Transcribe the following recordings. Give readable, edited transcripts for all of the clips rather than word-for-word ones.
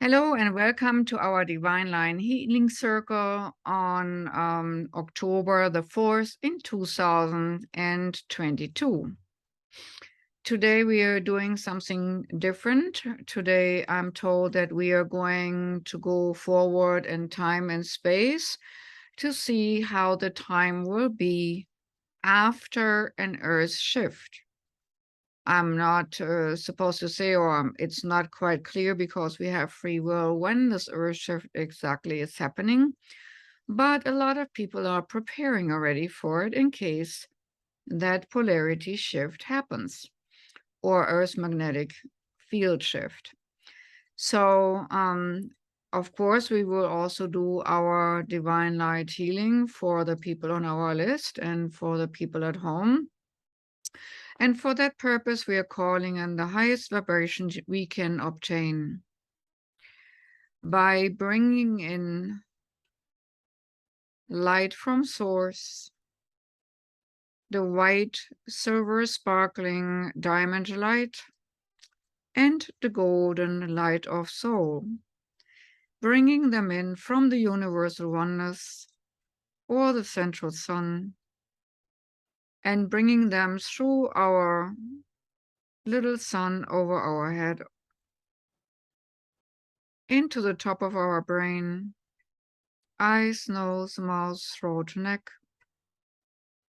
Hello and welcome to our Divine Line Healing Circle on October the 4th in 2022. Today we are doing something different. Today I'm told that we are going to go forward in time and space to see how the time will be after an Earth shift. I'm not supposed to say, or it's not quite clear because we have free will when this Earth shift exactly is happening. But a lot of people are preparing already for it in case that polarity shift happens or Earth's magnetic field shift. So, of course, we will also do our divine light healing for the people on our list and for the people at home. And for that purpose, we are calling in the highest vibration we can obtain by bringing in light from source, the white, silver, sparkling diamond light, and the golden light of soul, bringing them in from the universal oneness or the central sun, and bringing them through our little sun over our head into the top of our brain, eyes, nose, mouth, throat, neck,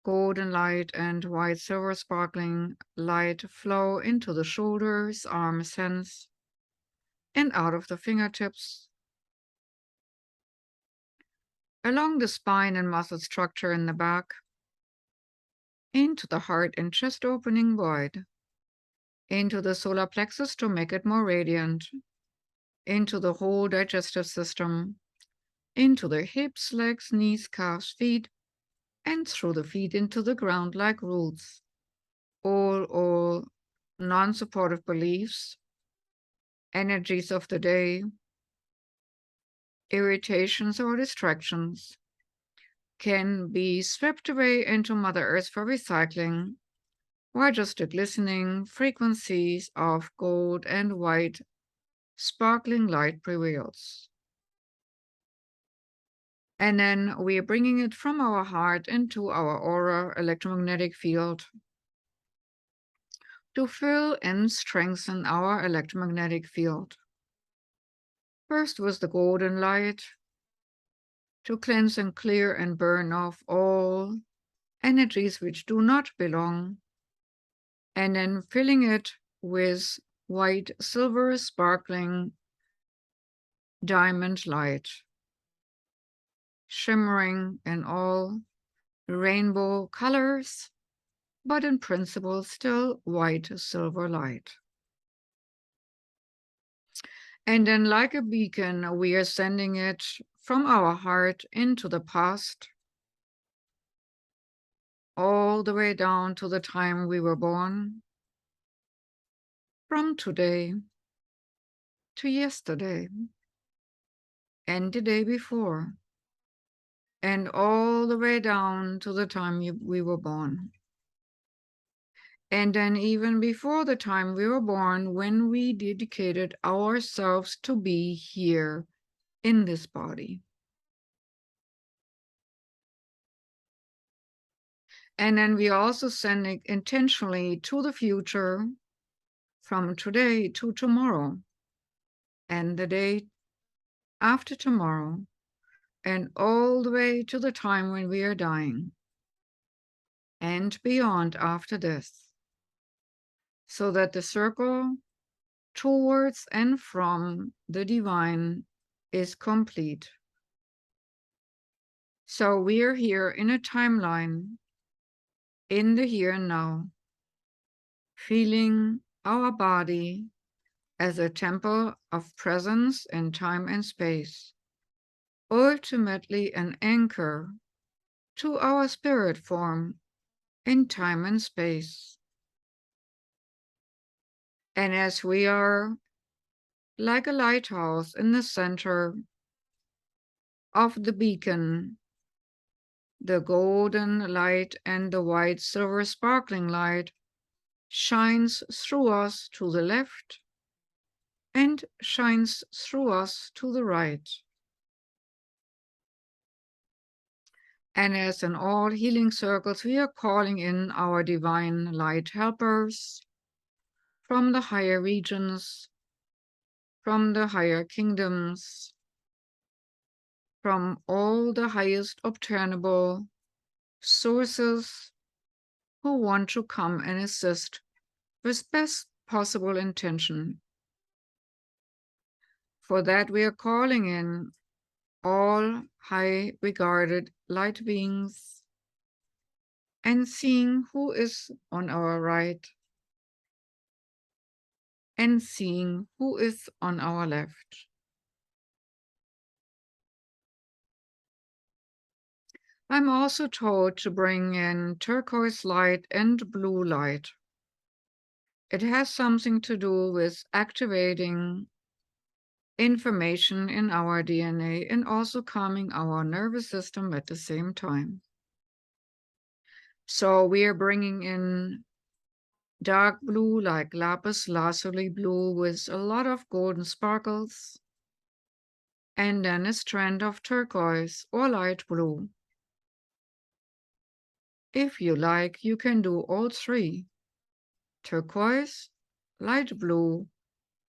golden light and white silver sparkling light flow into the shoulders, arms, hands, and out of the fingertips, along the spine and muscle structure in the back, into the heart and chest opening wide, into the solar plexus to make it more radiant, into the whole digestive system, into the hips, legs, knees, calves, feet, and through the feet into the ground like roots. All non-supportive beliefs, energies of the day, irritations or distractions can be swept away into Mother Earth for recycling, while just the glistening frequencies of gold and white sparkling light prevails. And then we are bringing it from our heart into our aura electromagnetic field to fill and strengthen our electromagnetic field. First with the golden light, to cleanse and clear and burn off all energies which do not belong, and then filling it with white, silver, sparkling diamond light, shimmering in all rainbow colors, but in principle still white silver light. And then like a beacon, we are sending it from our heart into the past, all the way down to the time we were born, from today to yesterday and the day before, and all the way down to the time we were born. And then even before the time we were born, when we dedicated ourselves to be here in this body. And then we also send it intentionally to the future, from today to tomorrow, and the day after tomorrow, and all the way to the time when we are dying, and beyond after this, so that the circle towards and from the divine is complete. So we are here in a timeline, in the here and now, feeling our body as a temple of presence in time and space, ultimately an anchor to our spirit form in time and space. And as we are like a lighthouse in the center of the beacon, the golden light and the white silver sparkling light shines through us to the left and shines through us to the right. And as in all healing circles, we are calling in our divine light helpers from the higher regions, from the higher kingdoms, from all the highest obtainable sources who want to come and assist with best possible intention. For that, we are calling in all high regarded light beings and seeing who is on our right and seeing who is on our left. I'm also told to bring in turquoise light and blue light. It has something to do with activating information in our DNA and also calming our nervous system at the same time. So we are bringing in dark blue like lapis lazuli blue with a lot of golden sparkles, and then a strand of turquoise or light blue. If you like, you can do all three: turquoise, light blue,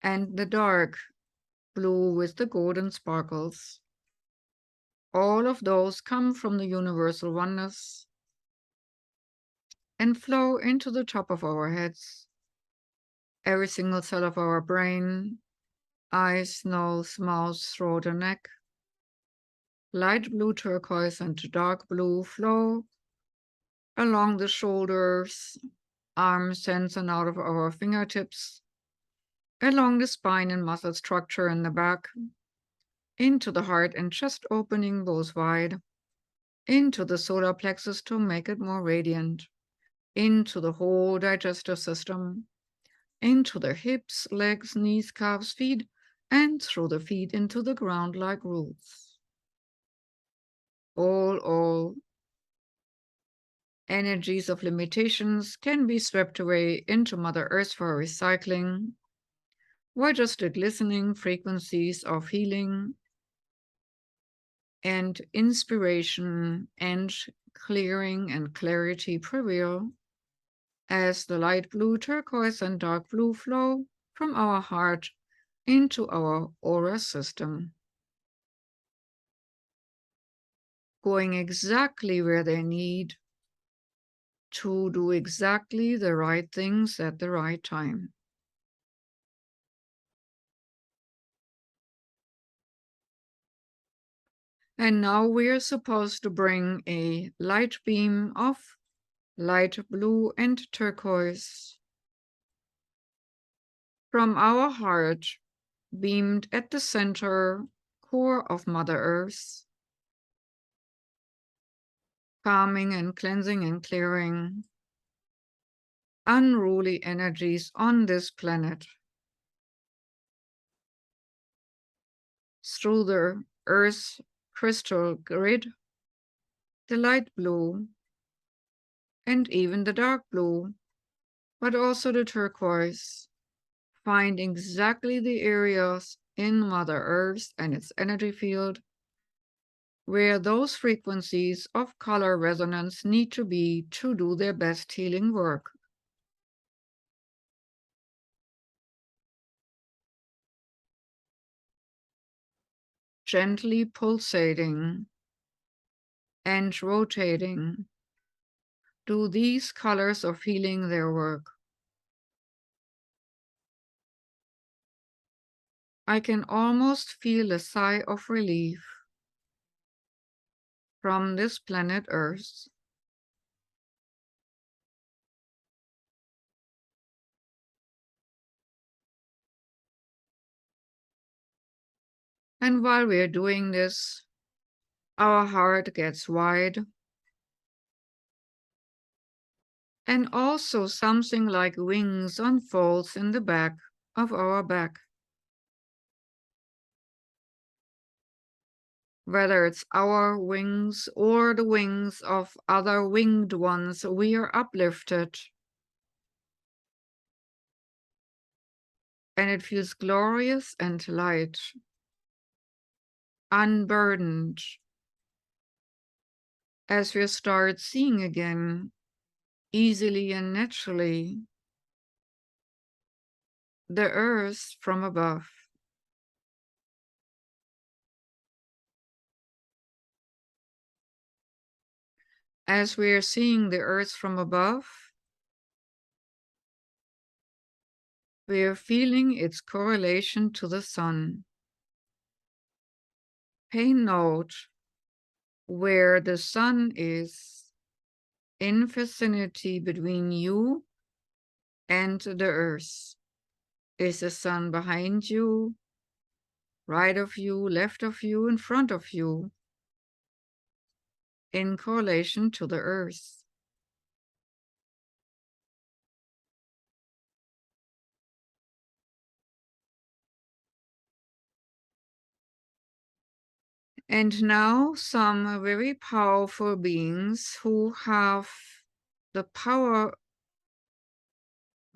and the dark blue with the golden sparkles. All of those come from the universal oneness and flow into the top of our heads, every single cell of our brain, eyes, nose, mouth, throat, and neck. Light blue, turquoise, and dark blue flow along the shoulders, arms, hands, and out of our fingertips, along the spine and muscle structure in the back, into the heart and chest opening both wide, into the solar plexus to make it more radiant, into the whole digestive system, into the hips, legs, knees, calves, feet, and through the feet into the ground like roots. All energies of limitations can be swept away into Mother Earth for recycling. We're just the glistening frequencies of healing and inspiration and clearing and clarity prevail as the light blue, turquoise, and dark blue flow from our heart into our aura system, going exactly where they need to do exactly the right things at the right time. And now we are supposed to bring a light beam of light blue and turquoise from our heart, beamed at the center core of Mother Earth, calming and cleansing and clearing unruly energies on this planet through the Earth's crystal grid, the light blue, and even the dark blue, but also the turquoise. Find exactly the areas in Mother Earth and its energy field where those frequencies of color resonance need to be to do their best healing work. Gently pulsating and rotating, do these colors of healing their work. I can almost feel a sigh of relief from this planet Earth. And while we're doing this, our heart gets wide, and also something like wings unfolds in the back of our back. Whether it's our wings or the wings of other winged ones, we are uplifted. and it feels glorious and light, unburdened, as we start seeing again, easily and naturally, the earth from above. As we are seeing the earth from above, we are feeling its correlation to the sun. Pay note where the sun is in vicinity between you and the earth. Is the sun behind you, right of you, left of you, in front of you, in correlation to the earth? And now some very powerful beings who have the power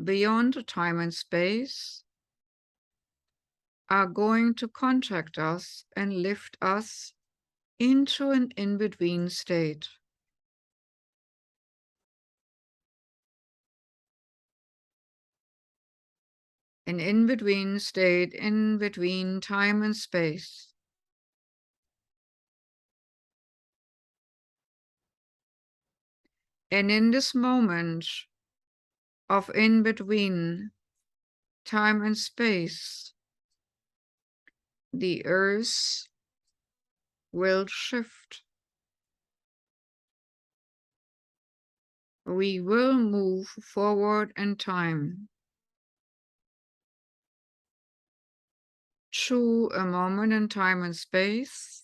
beyond time and space are going to contact us and lift us into an in-between state. An in-between state, in between time and space. And in this moment of in-between time and space, the earth will shift. We will move forward in time through a moment in time and space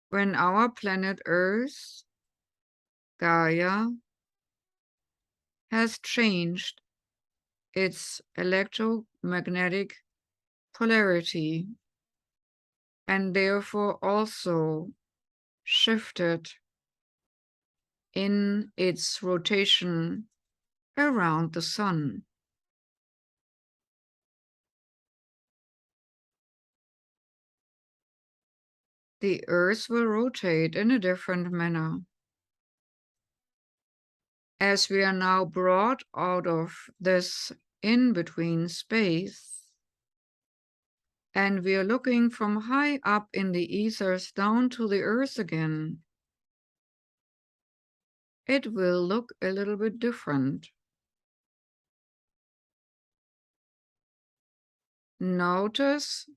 when our planet Earth, Gaia, has changed its electromagnetic polarity and therefore also shifted in its rotation around the sun. The Earth will rotate in a different manner. As we are now brought out of this in-between space, and we are looking from high up in the ethers down to the earth again, it will look a little bit different. Notice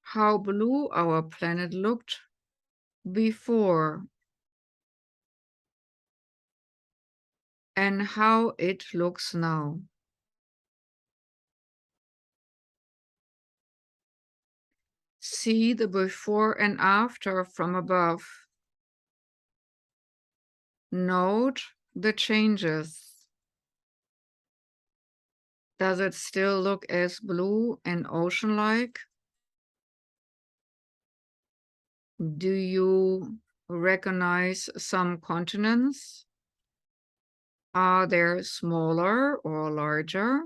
how blue our planet looked before and how it looks now. See the before and after from above. Note the changes. Does it still look as blue and ocean-like? Do you recognize some continents? Are they smaller or larger?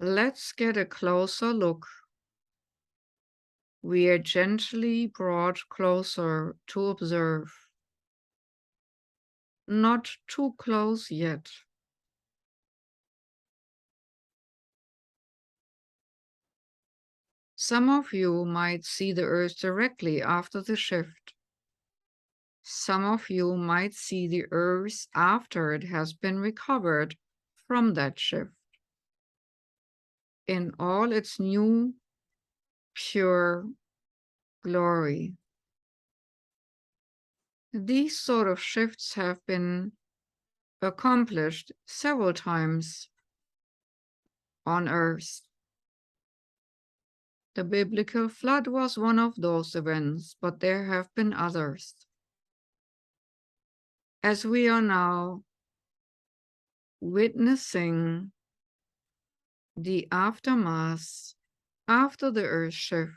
Let's get a closer look. We are gently brought closer to observe. Not too close yet. Some of you might see the Earth directly after the shift. Some of you might see the Earth after it has been recovered from that shift in all its new, pure glory. These sort of shifts have been accomplished several times on Earth. The biblical flood was one of those events, but there have been others. As we are now witnessing the aftermath after the Earth shift,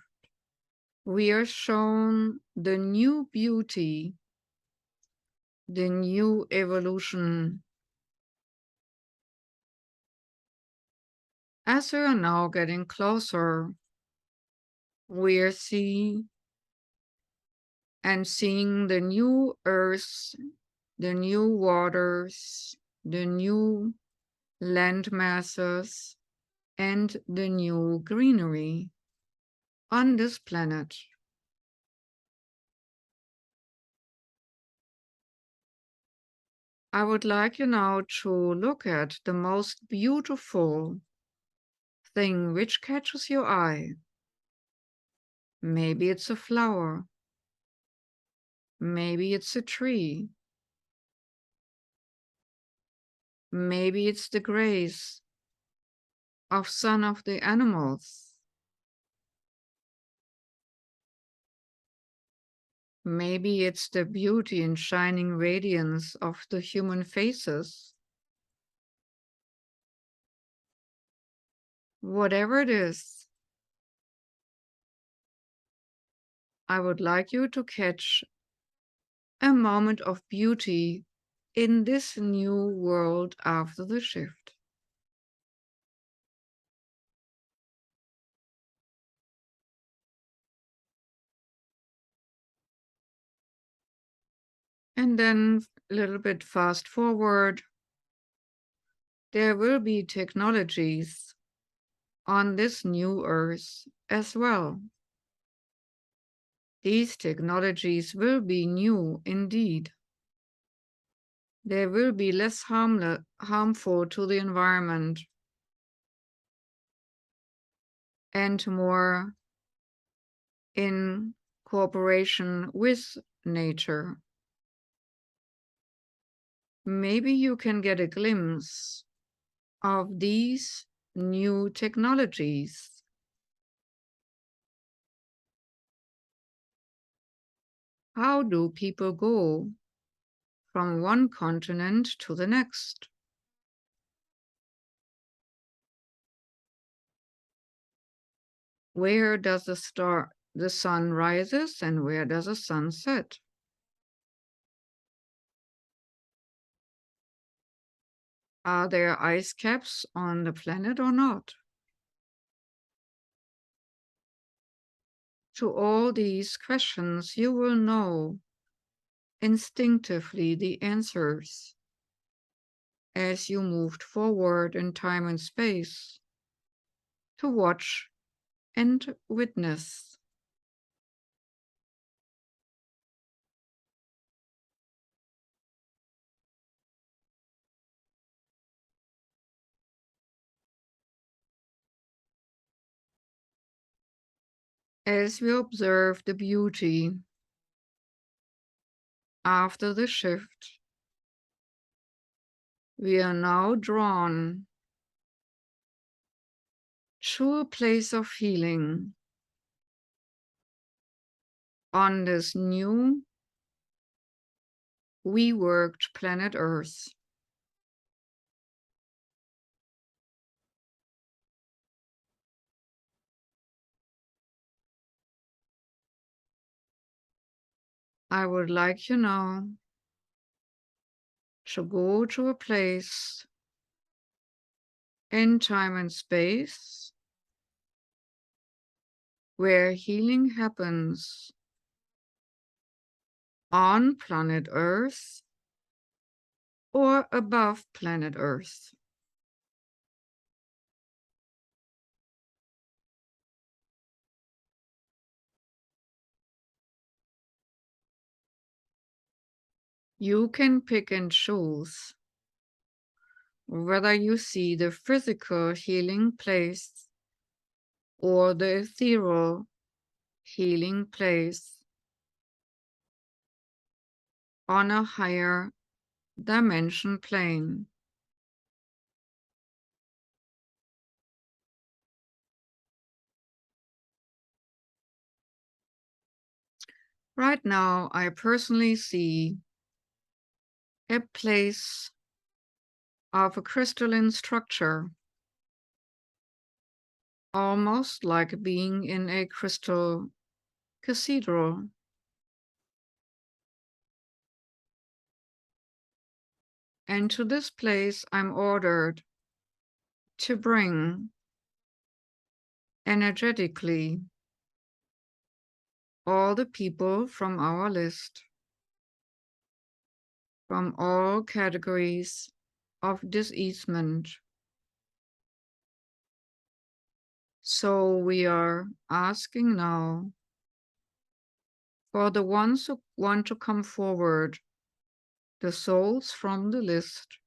we are shown the new beauty the new evolution. As we are now getting closer, we are seeing the new earth, the new waters, the new land masses, and the new greenery on this planet. I would like you now to look at the most beautiful thing which catches your eye. Maybe it's a flower. Maybe it's a tree. Maybe it's the grace of some of the animals. Maybe it's the beauty and shining radiance of the human faces. Whatever it is, I would like you to catch a moment of beauty in this new world after the shift. And then a little bit fast forward, there will be technologies on this new earth as well. These technologies will be new indeed. They will be less harmful to the environment and more in cooperation with nature. Maybe you can get a glimpse of these new technologies. How do people go from one continent to the next? Where does the sun rises and where does the sun set? Are there ice caps on the planet or not? To all these questions, you will know instinctively the answers as you moved forward in time and space to watch and witness. As we observe the beauty after the shift, we are now drawn to a place of healing on this new, reworked planet Earth. I would like you now to go to a place in time and space where healing happens on planet Earth or above planet Earth. You can pick and choose whether you see the physical healing place or the ethereal healing place on a higher dimension plane. Right now, I personally see a place of a crystalline structure, almost like being in a crystal cathedral. And to this place, I'm ordered to bring energetically all the people from our list, from all categories of diseasement. So we are asking now for the ones who want to come forward, the souls from the list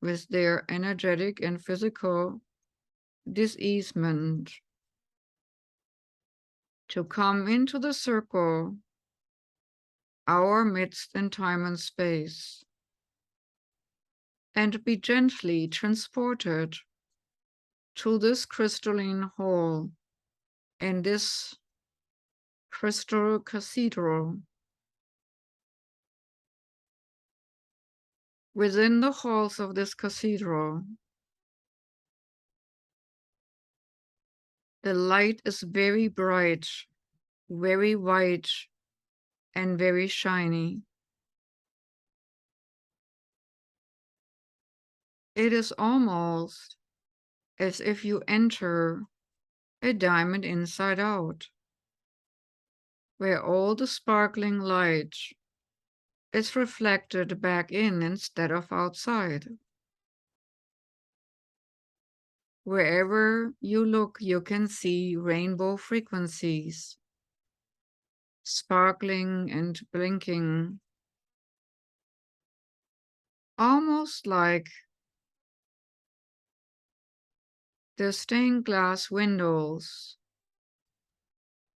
with their energetic and physical diseasement, to come into the circle, our midst in time and space, and be gently transported to this crystalline hall in this crystal cathedral. Within the halls of this cathedral, the light is very bright, very white, and very shiny. It is almost as if you enter a diamond inside out, where all the sparkling light is reflected back in instead of outside. Wherever you look, you can see rainbow frequencies, sparkling and blinking, almost like the stained glass windows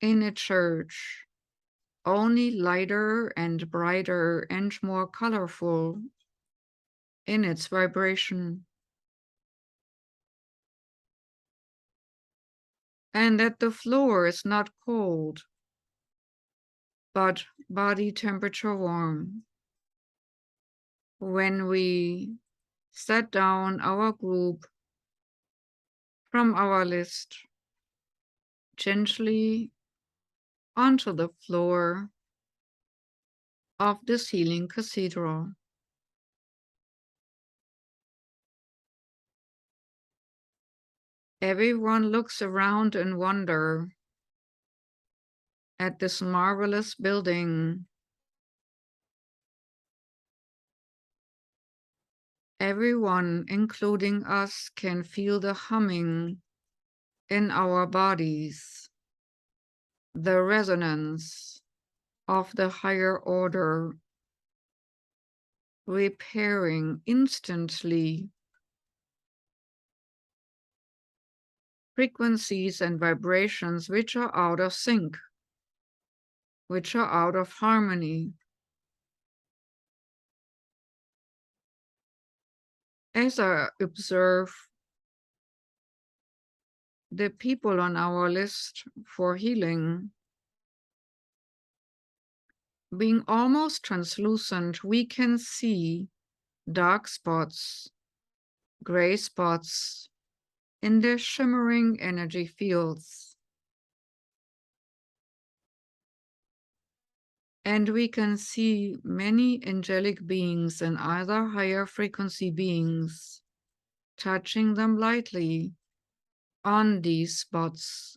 in a church, only lighter and brighter and more colorful in its vibration. And that the floor is not cold, but body temperature warm. When we set down our group from our list gently onto the floor of this healing cathedral. Everyone looks around in wonder at this marvelous building. Everyone, including us, can feel the humming in our bodies, the resonance of the higher order, repairing instantly frequencies and vibrations which are out of sync, which are out of harmony. As I observe the people on our list for healing being almost translucent, we can see dark spots, gray spots in their shimmering energy fields. And we can see many angelic beings and other higher frequency beings touching them lightly on these spots.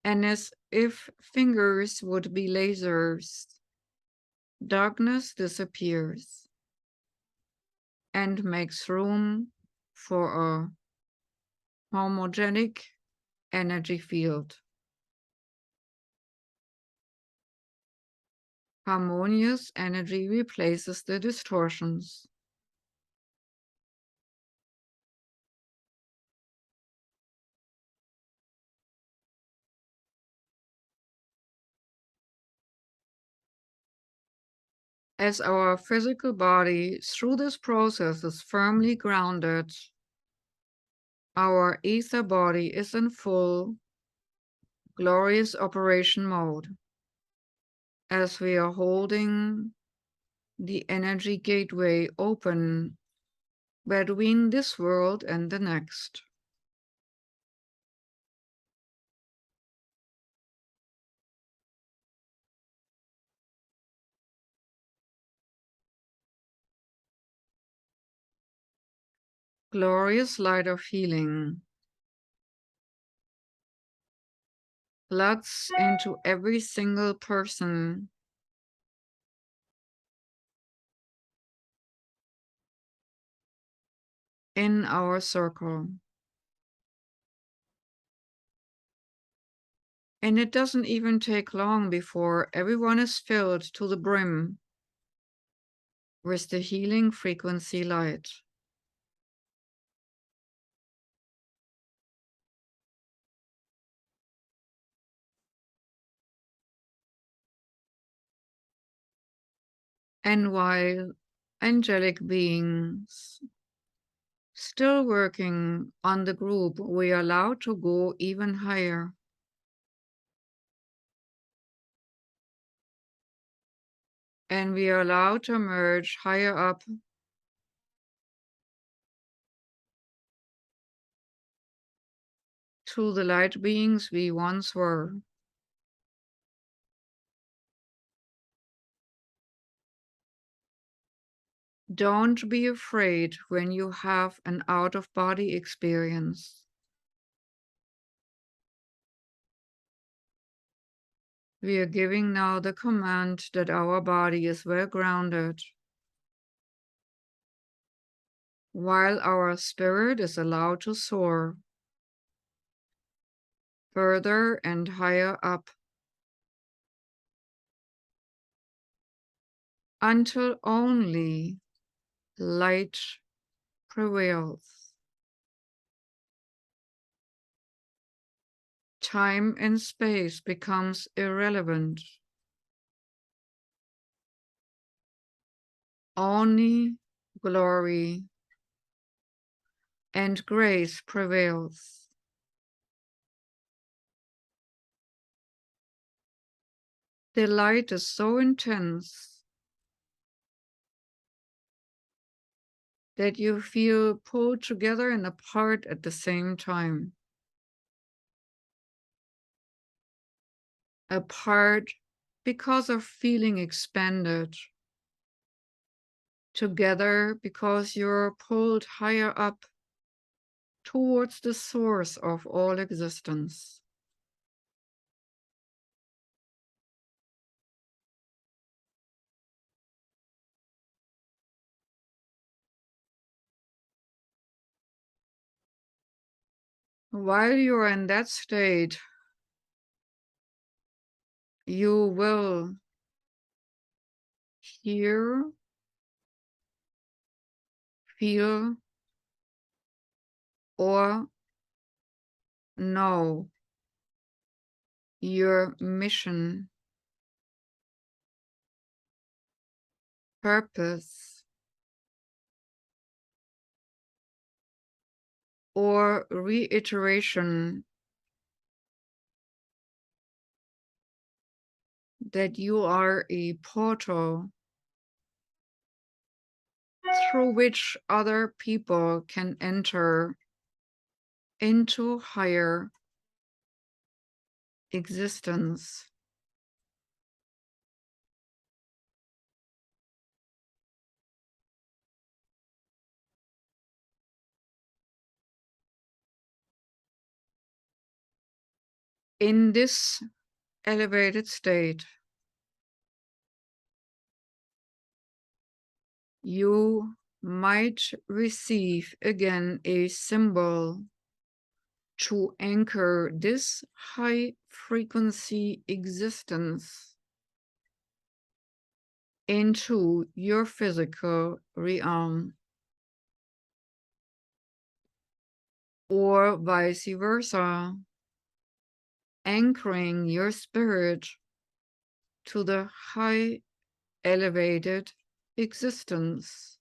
And as if fingers would be lasers, darkness disappears and makes room for a homogenic energy field. Harmonious energy replaces the distortions. As our physical body, through this process, is firmly grounded, our ether body is in full, glorious operation mode, as we are holding the energy gateway open between this world and the next. glorious light of healing floods into every single person in our circle. And it doesn't even take long before everyone is filled to the brim with the healing frequency light. And while angelic beings still working on the group, we are allowed to go even higher. And we are allowed to emerge higher up to the light beings we once were. Don't be afraid when you have an out-of-body experience. We are giving now the command that our body is well grounded, while our spirit is allowed to soar further and higher up until only light prevails. Time and space becomes irrelevant. Only glory and grace prevails. The light is so intense that you feel pulled together and apart at the same time. Apart because of feeling expanded. Together because you're pulled higher up towards the source of all existence. While you're in that state, you will hear, feel, or know your mission, purpose, or reiteration that you are a portal through which other people can enter into higher existence. In this elevated state, you might receive again a symbol to anchor this high frequency existence into your physical realm, or vice versa, anchoring your spirit to the high elevated existence.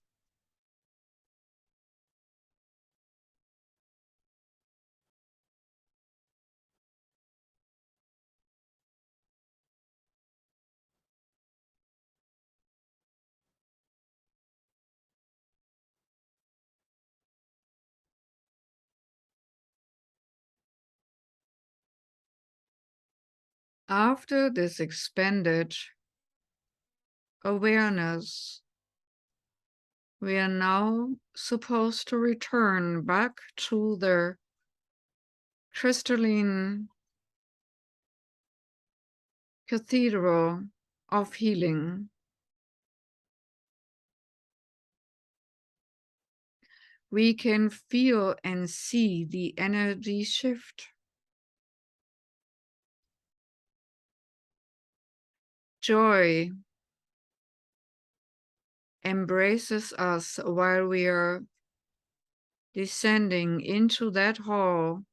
After this expanded awareness, We are now supposed to return back to the crystalline cathedral of healing. We can feel and see the energy shift. Joy embraces us while we are descending into that hall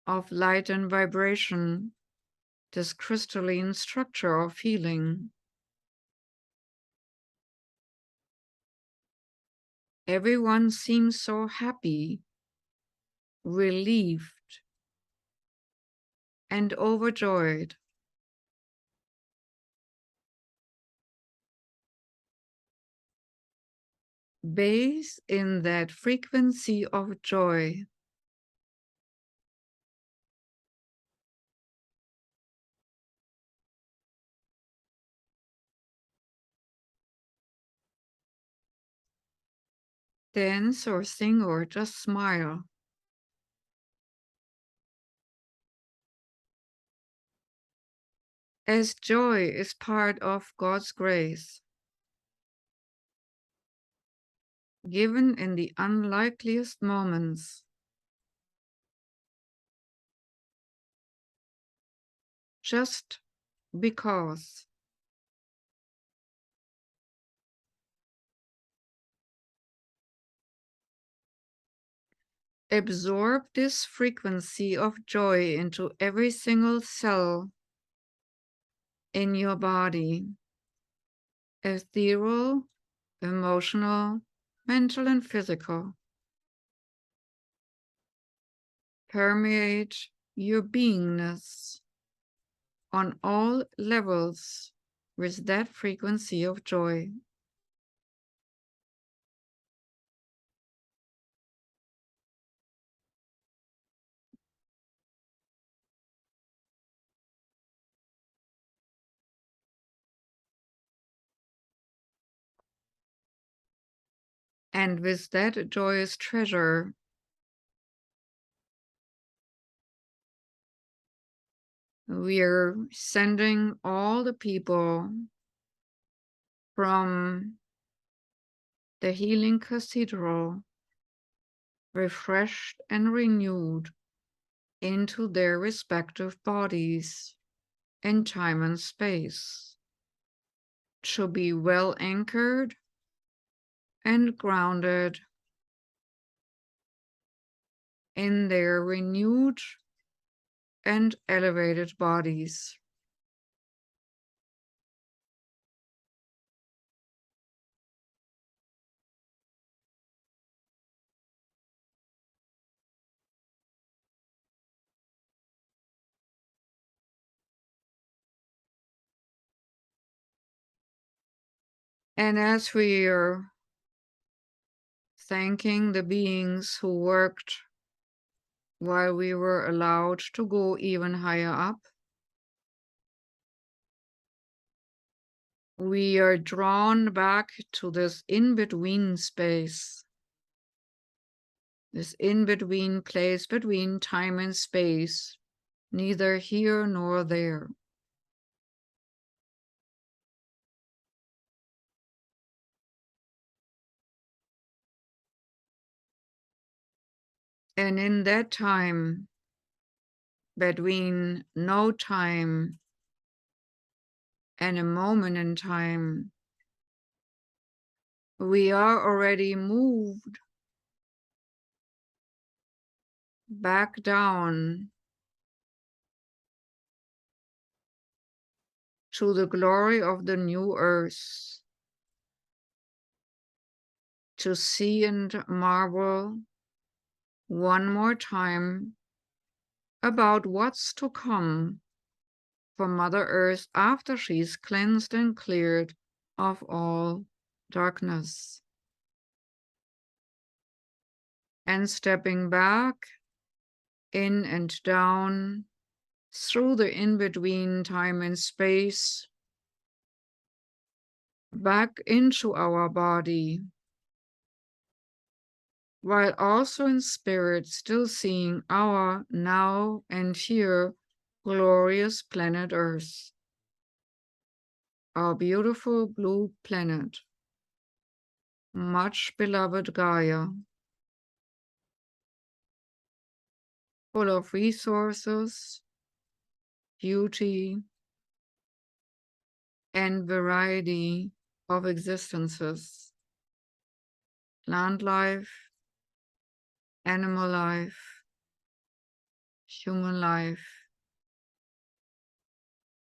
of light and vibration, this crystalline structure of healing. Everyone seems so happy, relieved, and overjoyed. Bathe in that frequency of joy. Dance or sing or just smile. As joy is part of God's grace, given in the unlikeliest moments. Just because. Absorb this frequency of joy into every single cell in your body. Ethereal, emotional, mental, and physical. Permeate your beingness on all levels with that frequency of joy. And with that joyous treasure, we're sending all the people from the healing cathedral refreshed and renewed into their respective bodies in time and space, to be well anchored and grounded in their renewed and elevated bodies. And as we are thanking the beings who worked while we were allowed to go even higher up, we are drawn back to this in-between space, this in-between place between time and space, neither here nor there. And in that time, between no time and a moment in time, we are already moved back down to the glory of the new earth, to see and marvel one more time about what's to come for Mother Earth after she's cleansed and cleared of all darkness. And stepping back, in and down, through the in-between time and space, back into our body, while also in spirit still seeing our now and here glorious planet Earth, our beautiful blue planet, much beloved Gaia, full of resources, beauty, and variety of existences, plant life, animal life, human life,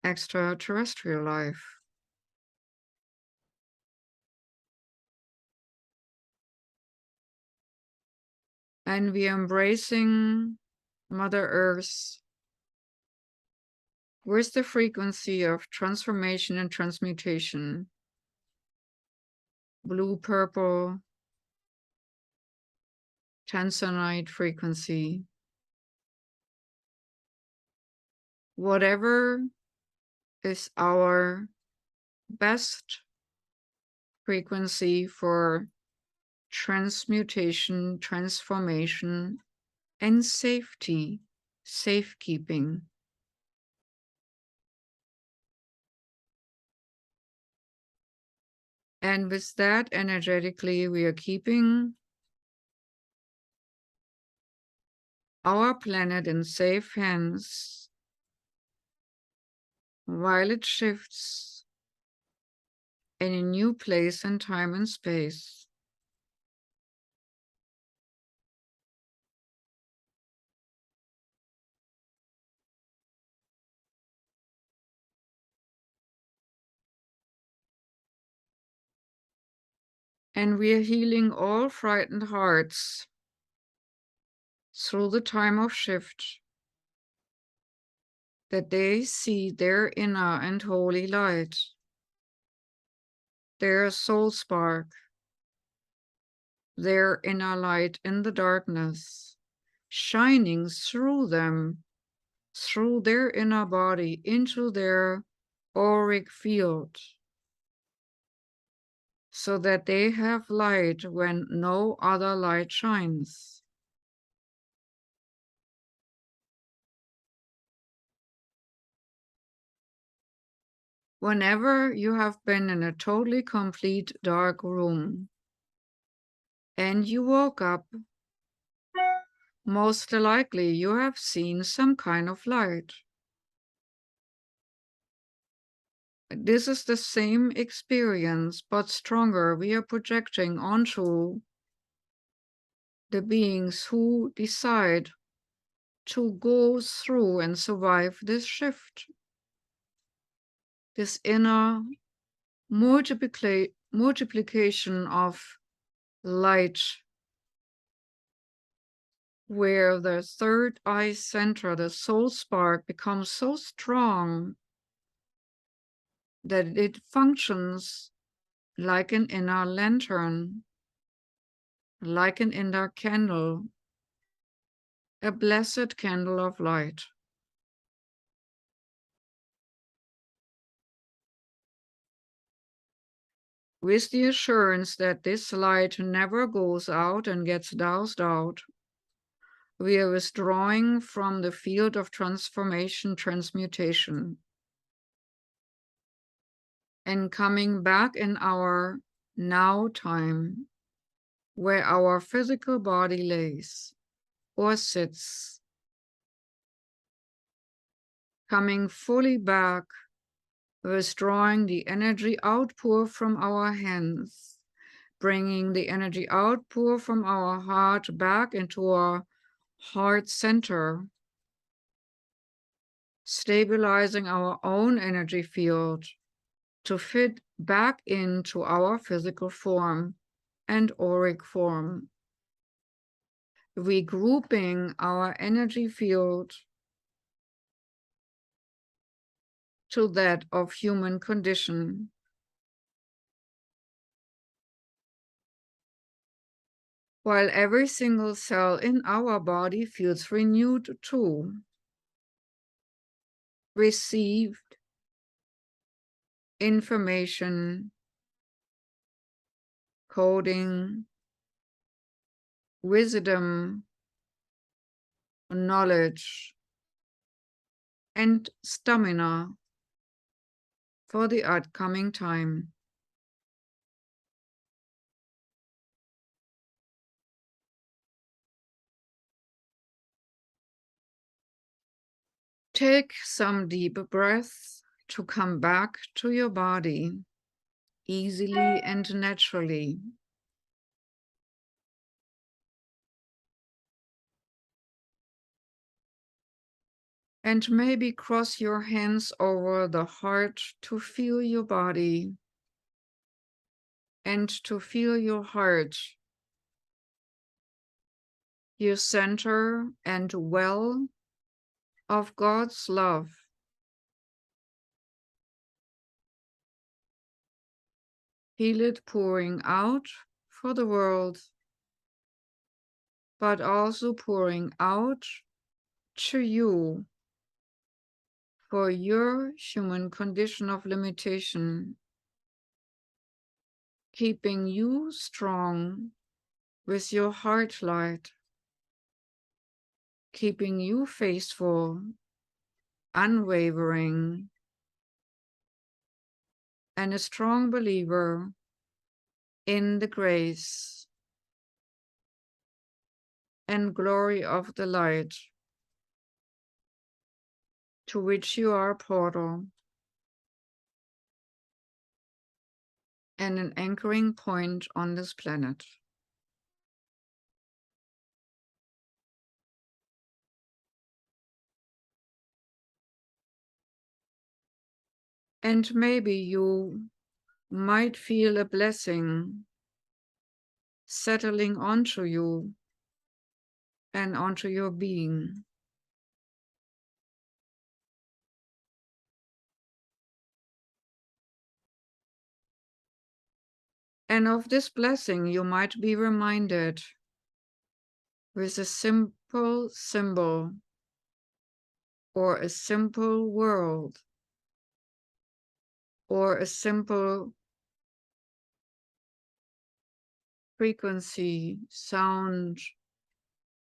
extraterrestrial life. And we are embracing Mother Earth with the frequency of transformation and transmutation, blue, purple, Tanzanite frequency. Whatever is our best frequency for transmutation, transformation, and safety, safekeeping. And with that, energetically, we are keeping our planet in safe hands while it shifts in a new place in time and space. And we are healing all frightened hearts through the time of shift, that they see their inner and holy light, their soul spark, their inner light in the darkness, shining through them, through their inner body, into their auric field, so that they have light when no other light shines. Whenever you have been in a totally complete dark room and you woke up, most likely you have seen some kind of light. This is the same experience, but stronger, we are projecting onto the beings who decide to go through and survive this shift, this inner multiplication of light, where the third eye center, the soul spark, becomes so strong that it functions like an inner lantern, like an inner candle, a blessed candle of light. With the assurance that this light never goes out and gets doused out, we are withdrawing from the field of transformation, transmutation, and coming back in our now time, where our physical body lays or sits, coming fully back, withdrawing the energy outpour from our hands, bringing the energy outpour from our heart back into our heart center, stabilizing our own energy field to fit back into our physical form and auric form, regrouping our energy field to that of human condition. While every single cell in our body feels renewed too, received information, coding, wisdom, knowledge, and stamina for the upcoming time. Take some deep breaths to come back to your body easily and naturally. And maybe cross your hands over the heart to feel your body and to feel your heart, your center and well of God's love. Feel it pouring out for the world, but also pouring out to you for your human condition of limitation, keeping you strong with your heart light, keeping you faithful, unwavering, and a strong believer in the grace and glory of the light to which you are a portal and an anchoring point on this planet. And maybe you might feel a blessing settling onto you and onto your being. And of this blessing, you might be reminded with a simple symbol or a simple world or a simple frequency, sound,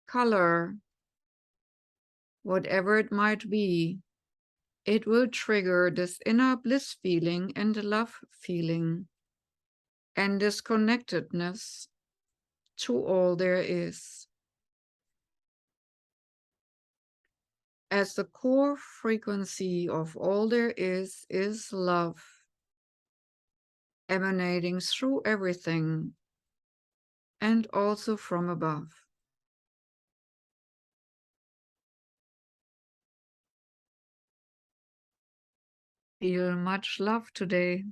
color, whatever it might be. It will trigger this inner bliss feeling and love feeling and this connectedness to all there is. As the core frequency of all there is love, emanating through everything and also from above. Feel much love today.